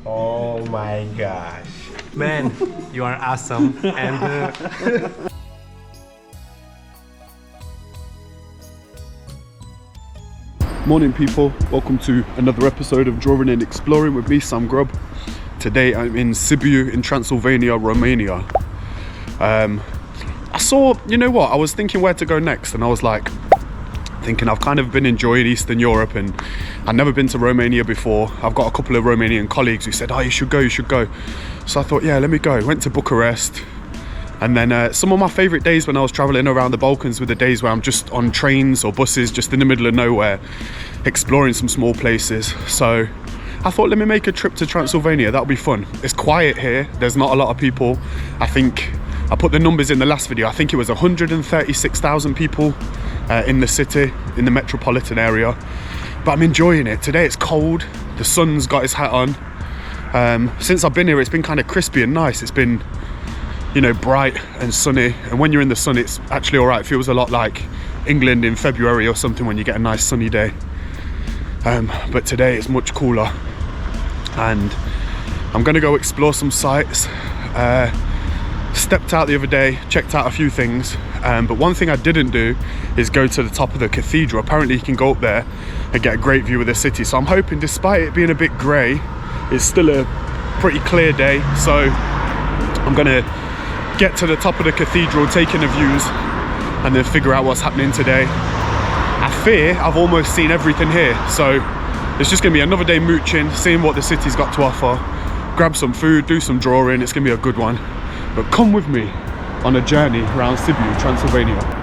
Oh my gosh. Man, you are awesome. And Morning people, welcome to another episode of Drawing and Exploring with me, Sam Grubb. Today I'm in Sibiu in Transylvania, Romania. I saw, you know what, I was thinking where to go next, and I was like, thinking I've kind of been enjoying Eastern Europe and I've never been to Romania before. I've got a couple of Romanian colleagues who said, oh, you should go. So I thought, yeah, let me go. Went to Bucharest. And then some of my favourite days when I was travelling around the Balkans were the days where I'm just on trains or buses, just in the middle of nowhere, exploring some small places. So I thought, let me make a trip to Transylvania. That'll be fun. It's quiet here. There's not a lot of people. I think I put the numbers in the last video. I think it was 136,000 people in the city, in the metropolitan area. But I'm enjoying it. Today it's cold. The sun's got his hat on. Since I've been here, it's been kind of crispy and nice. It's been, you know, bright and sunny, and when you're in the sun it's actually all right. It feels a lot like England in February or something when you get a nice sunny day, but today it's much cooler and I'm gonna go explore some sites. Stepped out the other day, checked out a few things, but one thing I didn't do is go to the top of the cathedral. Apparently you can go up there and get a great view of the city, so I'm hoping, despite it being a bit grey, it's still a pretty clear day. So I'm gonna get to the top of the cathedral, take in the views, and then figure out what's happening today. I fear I've almost seen everything here, so it's just gonna be another day mooching, seeing what the city's got to offer, grab some food, do some drawing. It's gonna be a good one. But come with me on a journey around Sibiu, Transylvania.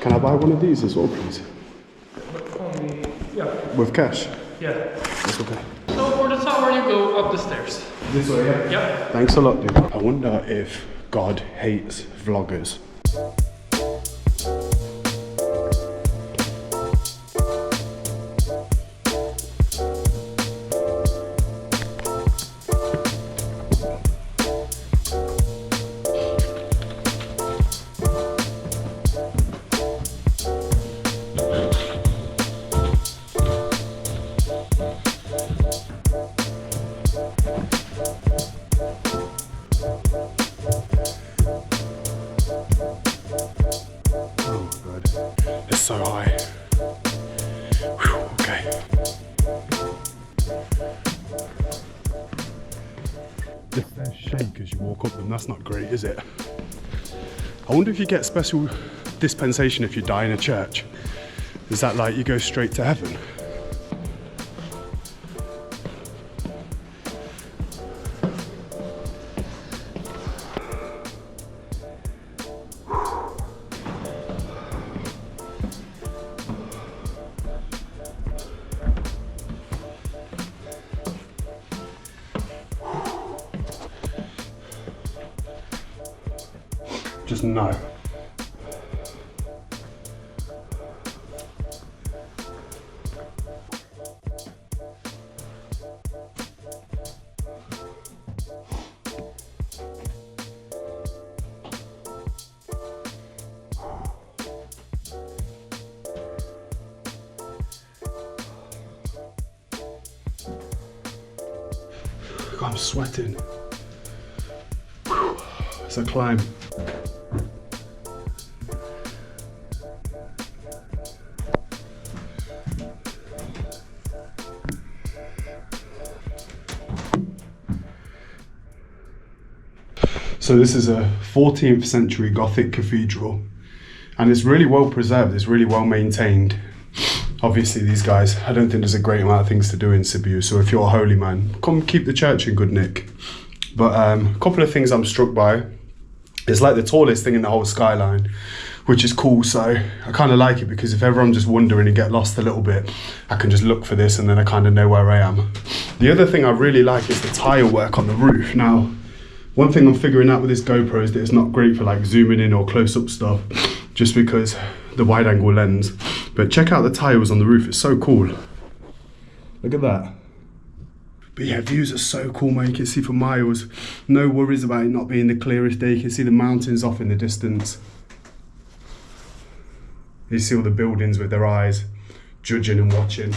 Can I buy one of these as well, please? Only, yeah. With cash? Yeah. That's okay. So for the tower, you go up the stairs. This way, yeah? Yeah. Thanks a lot, dude. I wonder if God hates vloggers. So high. Whew, okay. The stairs shake as you walk up them. That's not great, is it? I wonder if you get special dispensation if you die in a church. Is that like you go straight to heaven? Just no. I'm sweating. Whew. It's a climb. So this is a 14th century Gothic cathedral, and it's really well preserved, it's really well maintained. Obviously these guys, I don't think there's a great amount of things to do in Sibiu, so if you're a holy man, come keep the church in good nick. But a couple of things I'm struck by. It's like the tallest thing in the whole skyline, which is cool, so I kind of like it because if ever I'm just wandering and get lost a little bit, I can just look for this and then I kind of know where I am. The other thing I really like is the tile work on the roof. Now, one thing I'm figuring out with this GoPro is that it's not great for like zooming in or close-up stuff, just because the wide angle lens. But check out the tiles on the roof, it's so cool. Look at that. But yeah, views are so cool, man. You can see for miles. No worries about it not being the clearest day. You can see the mountains off in the distance. You see all the buildings with their eyes, judging and watching.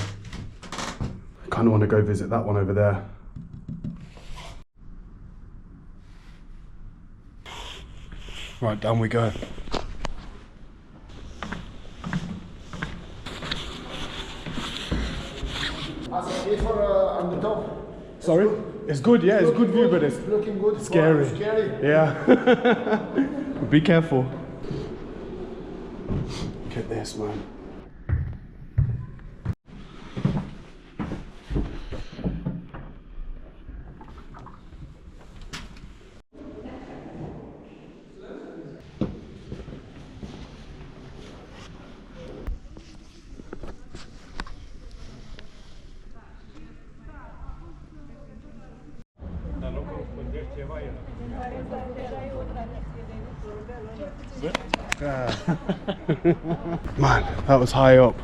I kind of want to go visit that one over there. Right, down we go. On the top. Sorry? It's good, yeah, it's good view, but it's looking good. scary. Yeah. Be careful. Look at this, man. Man, that was high up,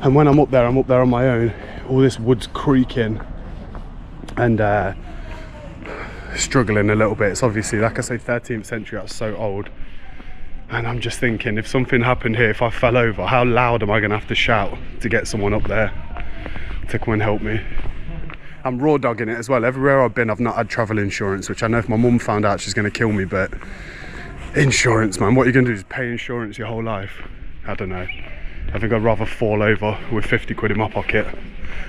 and when I'm up there on my own. All this wood's creaking and struggling a little bit. It's obviously, like I say, 13th century, that's so old, and I'm just thinking, if something happened here, if I fell over, how loud am I gonna have to shout to get someone up there to come and help me? I'm raw dogging it as well. Everywhere I've been, I've not had travel insurance, which I know if my mum found out, she's gonna kill me, but insurance, man, what you're gonna do is pay insurance your whole life. I don't know. I think I'd rather fall over with 50 quid in my pocket.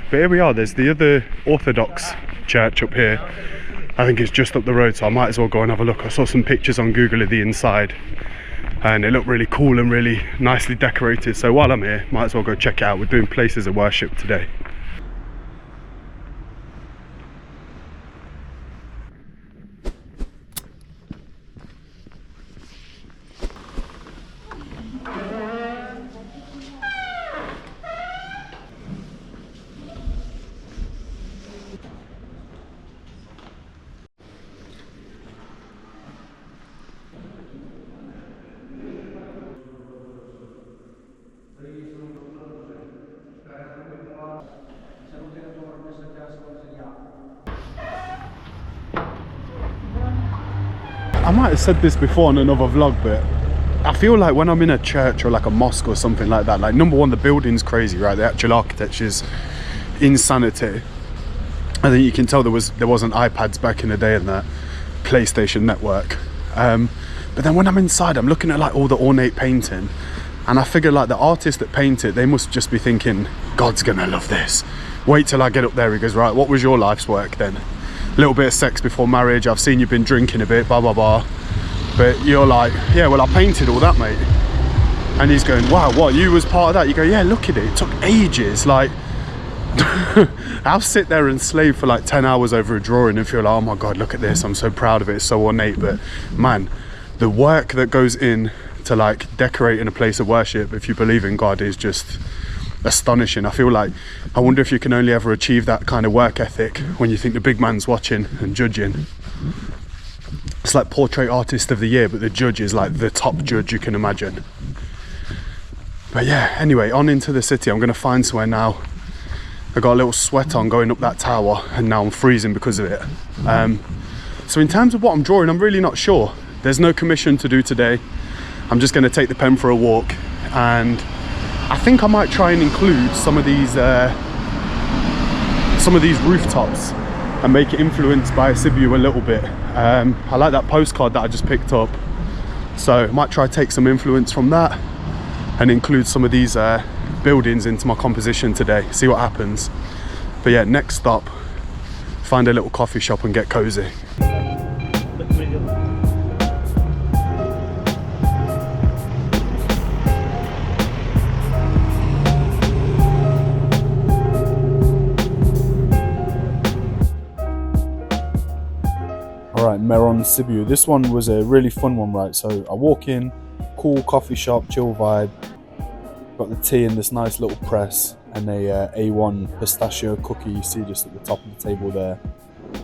But here we are, there's the other Orthodox church up here. I think it's just up the road, so I might as well go and have a look. I saw some pictures on Google of the inside and it looked really cool and really nicely decorated. So while I'm here, might as well go check it out. We're doing places of worship today. I might have said this before on another vlog, but I feel like when I'm in a church or like a mosque or something like that, like number one, the building's crazy, right? The actual architecture's insanity. I think you can tell there wasn't iPads back in the day and that PlayStation network. But then when I'm inside, I'm looking at like all the ornate painting, and I figure like the artists that paint it, they must just be thinking, God's gonna love this. Wait till I get up there. He goes, right, what was your life's work then? A little bit of sex before marriage, I've seen you've been drinking a bit, blah blah blah. But you're like, yeah, well I painted all that, mate. And he's going, wow, what, you was part of that? You go, yeah, look at it, it took ages. Like I'll sit there and slave for like 10 hours over a drawing and feel like, oh my God, look at this, I'm so proud of it, it's so ornate. But man, the work that goes in to like decorating a place of worship, if you believe in God, is just astonishing. I feel like, I wonder if you can only ever achieve that kind of work ethic when you think the big man's watching and judging. It's like portrait artist of the year, but the judge is like the top judge you can imagine. But yeah, anyway, on into the city. I'm gonna find somewhere now. I got a little sweat on going up that tower and now I'm freezing because of it. So in terms of what I'm drawing, I'm really not sure. There's no commission to do today. I'm just gonna take the pen for a walk, and I think I might try and include some of these rooftops and make it influenced by Sibiu a little bit. I like that postcard that I just picked up, so I might try to take some influence from that and include some of these buildings into my composition today, see what happens. But yeah, next stop, find a little coffee shop and get cozy. Alright, Meron Sibiu. This one was a really fun one, right? So I walk in, cool coffee shop, chill vibe. Got the tea in this nice little press and a A1 pistachio cookie you see just at the top of the table there.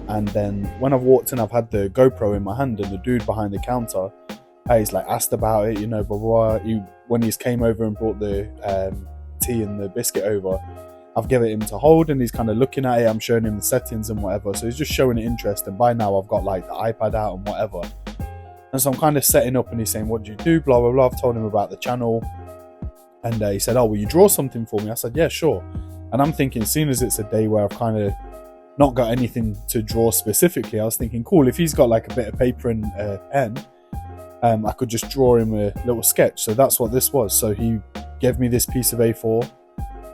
And then when I've walked in, I've had the GoPro in my hand, and the dude behind the counter, he's like asked about it, you know, blah, blah, blah. When he's came over and brought the tea and the biscuit over, I've given it him to hold, and he's kind of looking at it. I'm showing him the settings and whatever, so he's just showing it interest. And by now I've got like the iPad out and whatever, and so I'm kind of setting up, and he's saying, what do you do, blah blah blah. I've told him about the channel, and he said, oh, will you draw something for me? I said, yeah, sure. And I'm thinking, seeing as it's a day where I've kind of not got anything to draw specifically, I was thinking, cool, if he's got like a bit of paper and a pen, I could just draw him a little sketch. So that's what this was. So he gave me this piece of A4,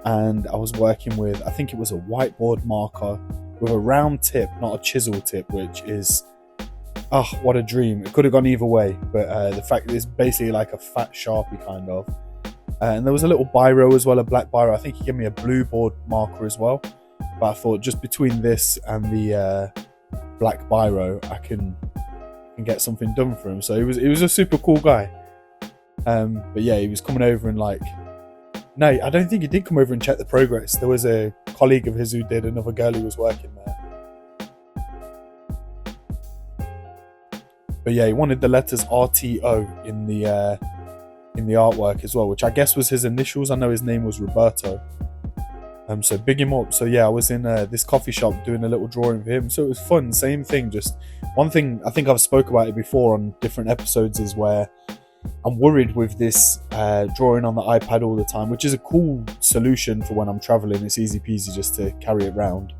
and I was working with, I think it was a whiteboard marker with a round tip, not a chisel tip, which is, oh, what a dream. It could have gone either way, but the fact that it's basically like a fat Sharpie kind of. And there was a little biro as well, a black biro. I think he gave me a blue board marker as well. But I thought just between this and the black biro, I can get something done for him. So he was a super cool guy. But yeah, he was coming over and like, no, I don't think he did come over and check the progress. There was a colleague of his who did, another girl who was working there. But yeah, he wanted the letters RTO in the artwork as well, which I guess was his initials. I know his name was Roberto. So big him up. So yeah, I was in this coffee shop doing a little drawing for him. So it was fun. Same thing. Just one thing, I think I've spoke about it before on different episodes, is where I'm worried with this drawing on the iPad all the time, which is a cool solution for when I'm traveling. It's easy peasy just to carry it around.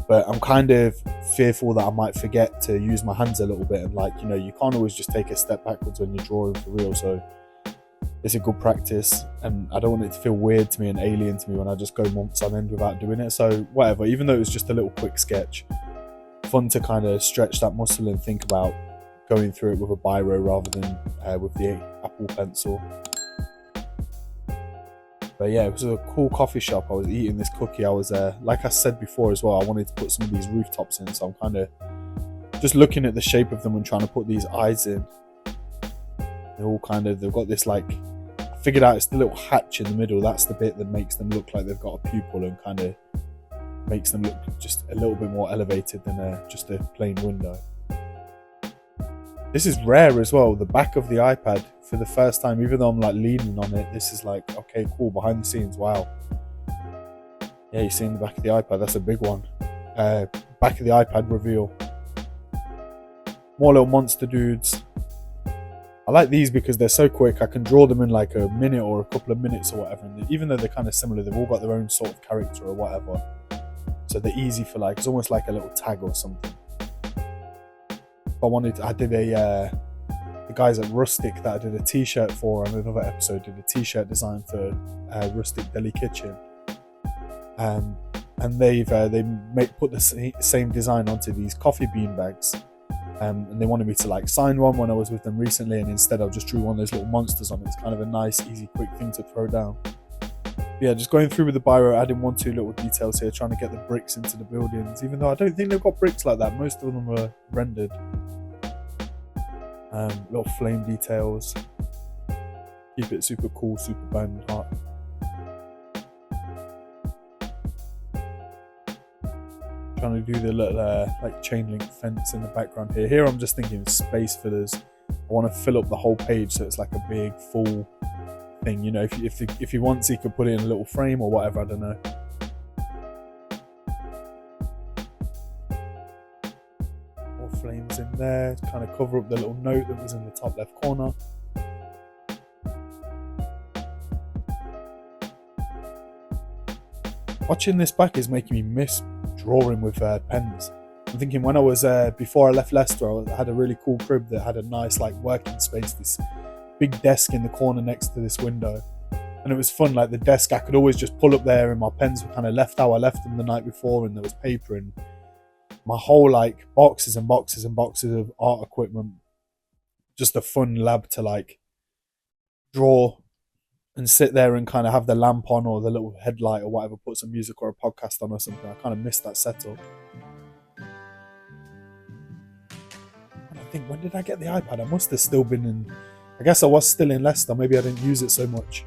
But I'm kind of fearful that I might forget to use my hands a little bit, and like, you know, you can't always just take a step backwards when you're drawing for real. So it's a good practice, and I don't want it to feel weird to me and alien to me when I just go months on end without doing it. So whatever, even though it was just a little quick sketch, fun to kind of stretch that muscle and think about going through it with a biro rather than with the Apple Pencil. But yeah, it was a cool coffee shop. I was eating this cookie. I was like I said before as well, I wanted to put some of these rooftops in, so I'm kind of just looking at the shape of them and trying to put these eyes in. They're all kind of, they've got this like, I figured out it's the little hatch in the middle. That's the bit that makes them look like they've got a pupil and kind of makes them look just a little bit more elevated than just a plain window. This is rare as well, the back of the iPad for the first time, even though I'm like leaning on it, this is like, okay, cool, behind the scenes, wow. Yeah, you're seeing the back of the iPad, that's a big one. Back of the iPad reveal. More little monster dudes. I like these because they're so quick, I can draw them in like a minute or a couple of minutes or whatever, and even though they're kind of similar, they've all got their own sort of character or whatever. So they're easy for like, it's almost like a little tag or something. I did the guys at Rustic that I did a t-shirt for on another episode, did a t-shirt design for Rustic Deli Kitchen, and they put the same design onto these coffee bean bags, and they wanted me to like sign one when I was with them recently, and instead I just drew one of those little monsters on it. It's kind of a nice, easy, quick thing to throw down. Yeah, just going through with the biro, adding 1-2 little details here, trying to get the bricks into the buildings, even though I don't think they've got bricks like that. Most of them are rendered. Little flame details. Keep it super cool, super band hot. Trying to do the little like chain link fence in the background here. Here I'm just thinking space fillers. I want to fill up the whole page so it's like a big full thing, you know. If he wants, he could put it in a little frame or whatever, I don't know. More flames in there to kind of cover up the little note that was in the top left corner. Watching this back is making me miss drawing with pens. I'm thinking when I was before I left Leicester, I had a really cool crib that had a nice like working space, this big desk in the corner next to this window, and it was fun. Like the desk, I could always just pull up there, and my pens were kind of left how I left them the night before, and there was paper and my whole like boxes and boxes and boxes of art equipment. Just a fun lab to like draw and sit there and kind of have the lamp on or the little headlight or whatever, put some music or a podcast on or something. I kind of missed that setup. And I think, when did I get the iPad? I must have still been in, I guess I was still in Leicester. Maybe I didn't use it so much.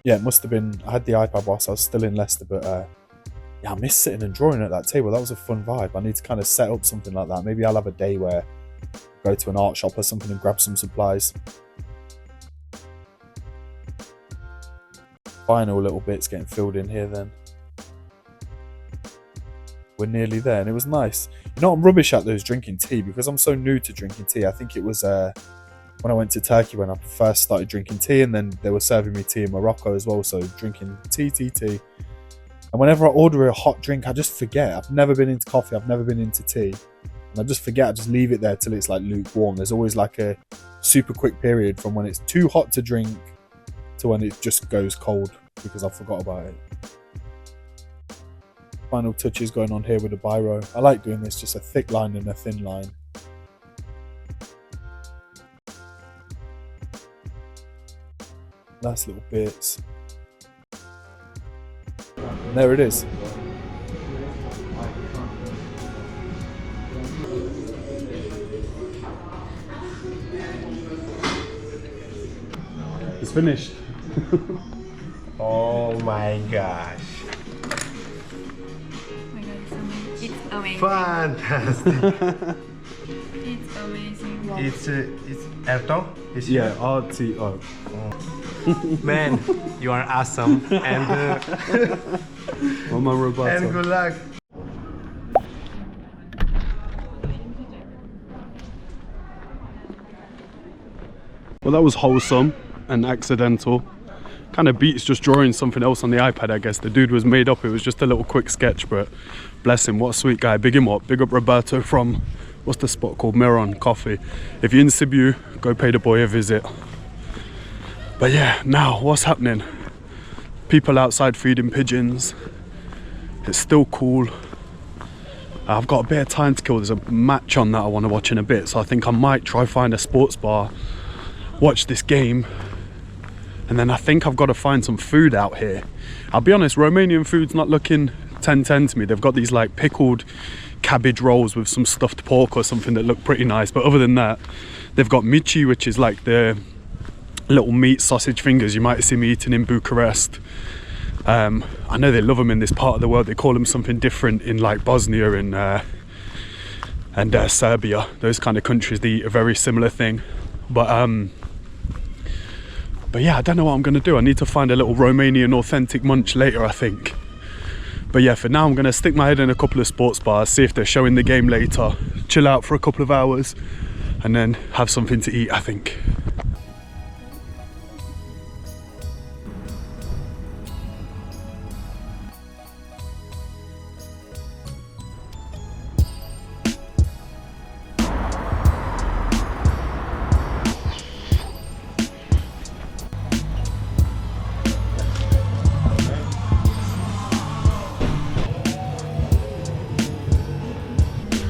Yeah, it must have been, I had the iPad whilst I was still in Leicester, but yeah, I miss sitting and drawing at that table. That was a fun vibe. I need to kind of set up something like that. Maybe I'll have a day where I go to an art shop or something and grab some supplies. Final little bits getting filled in here then. We're nearly there, and it was nice. You know, I'm rubbish at those drinking tea because I'm so new to drinking tea. I think it was when I went to Turkey when I first started drinking tea, and then they were serving me tea in Morocco as well, so drinking tea. And whenever I order a hot drink, I just forget. I've never been into coffee, I've never been into tea, and I just forget. I just leave it there till it's like lukewarm. There's always like a super quick period from when it's too hot to drink to when it just goes cold because I forgot about it. Final touches going on here with the biro. I like doing this, just a thick line and a thin line. Nice little bits. And there it is. It's finished. Oh my gosh. Oh my God, it's amazing. Fantastic. It's amazing. It's Erto? Yeah, RTO. Man, you are awesome. And Mama Roberto. and good luck. Well, that was wholesome and accidental. Kind of beats just drawing something else on the iPad, I guess. The dude was made up. It was just a little quick sketch, but bless him. What a sweet guy. Big him up. Big up Roberto from, what's the spot called? Meron Coffee. If you're in Sibiu, go pay the boy a visit. But yeah, now what's happening? People outside feeding pigeons. It's still cool. I've got a bit of time to kill. There's a match on that I want to watch in a bit, so I think I might try find a sports bar, watch this game, and then I think I've got to find some food out here. I'll be honest, Romanian food's not looking 10-10 to me. They've got these like pickled cabbage rolls with some stuffed pork or something that look pretty nice, but other than that, they've got mici, which is like the little meat sausage fingers you might see me eating in Bucharest. I know they love them in this part of the world. They call them something different in like Bosnia and Serbia. Those kind of countries, they eat a very similar thing. But yeah, I don't know what I'm going to do. I need to find a little Romanian authentic munch later, I think. But yeah, for now I'm going to stick my head in a couple of sports bars, see if they're showing the game later, chill out for a couple of hours, and then have something to eat, I think.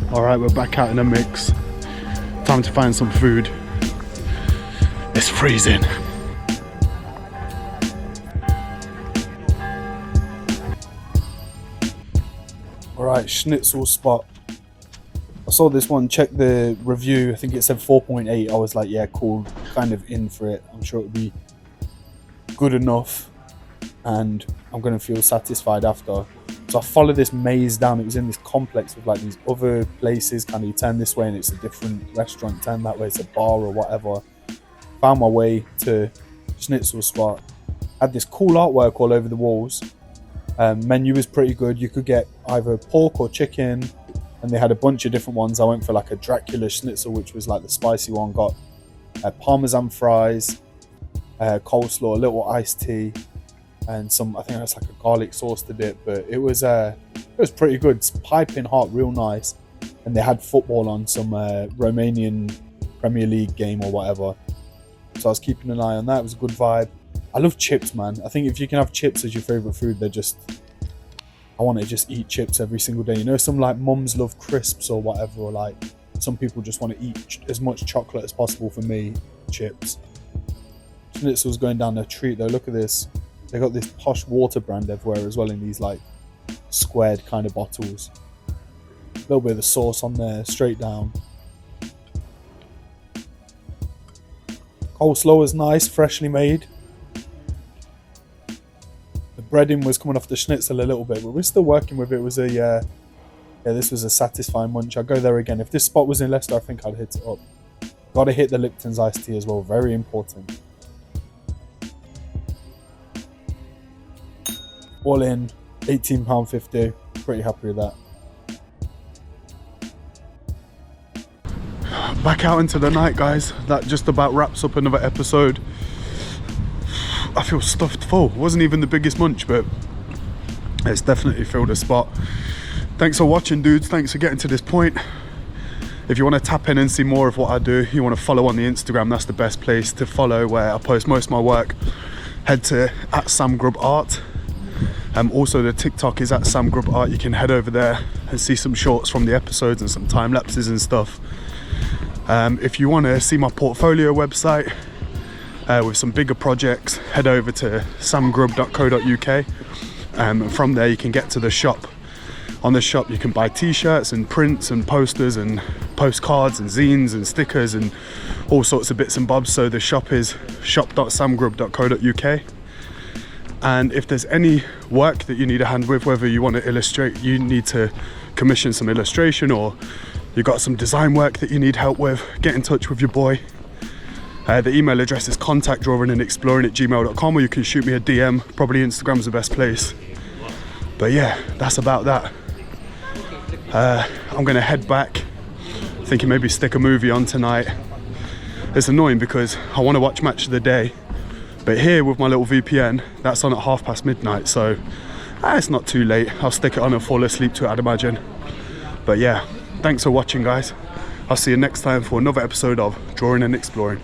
Alright, we're back out in the mix. Time to find some food. It's freezing. Alright, Schnitzel spot. I saw this one, check the review, I think it said 4.8. I was like, yeah, cool, kind of in for it. I'm sure it'll be good enough and I'm going to feel satisfied after. So I followed this maze down. It was in this complex with like these other places. Kind of you turn this way and it's a different restaurant, turn that way it's a bar or whatever. Found my way to Schnitzel spot. Had this cool artwork all over the walls. Menu was pretty good. You could get either pork or chicken, and they had a bunch of different ones. I went for like a Dracula Schnitzel, which was like the spicy one. Got Parmesan fries, coleslaw, a little iced tea. and some, I think that's like a garlic sauce to dip, but it was pretty good. It's piping hot, real nice. And they had football on, some Romanian Premier League game or whatever. So I was keeping an eye on that. It was a good vibe. I love chips, man. I think if you can have chips as your favourite food, they're just... I want to just eat chips every single day. You know, some like mums love crisps or whatever, or like some people just want to eat as much chocolate as possible. For me, chips. Schnitzel's going down a treat though. Look at this. They got this posh water brand everywhere as well in these like squared kind of bottles. A little bit of the sauce on there, straight down. Coleslaw is nice, freshly made. The breading was coming off the schnitzel a little bit, but we're still working with it. It was a this was a satisfying munch. I'll go there again. If this spot was in Leicester, I think I'd hit it up. Gotta hit the Lipton's iced tea as well, very important. All in, £18.50. Pretty happy with that. Back out into the night, guys. That just about wraps up another episode. I feel stuffed full. Wasn't even the biggest munch, but it's definitely filled a spot. Thanks for watching, dudes. Thanks for getting to this point. If you want to tap in and see more of what I do, you want to follow on the Instagram, that's the best place to follow, where I post most of my work. Head to @SamGrubArt. Also the TikTok is @SamGrubArt. You can head over there and see some shorts from the episodes and some time lapses and stuff. If you want to see my portfolio website with some bigger projects, head over to samgrub.co.uk. And from there you can get to the shop. On the shop you can buy t-shirts and prints and posters and postcards and zines and stickers and all sorts of bits and bobs. So the shop is shop.samgrub.co.uk. And if there's any work that you need a hand with, whether you want to illustrate, you need to commission some illustration, or you got some design work that you need help with, get in touch with your boy. The email address is contactdrawingandexploring@gmail.com, or you can shoot me a DM. Probably Instagram's the best place. But yeah, that's about that. I'm gonna head back, thinking maybe stick a movie on tonight. It's annoying because I want to watch Match of the Day, but here with my little VPN, that's on at midnight, so it's not too late. I'll stick it on and fall asleep to it, I'd imagine. But yeah, thanks for watching, guys. I'll see you next time for another episode of Drawing and Exploring.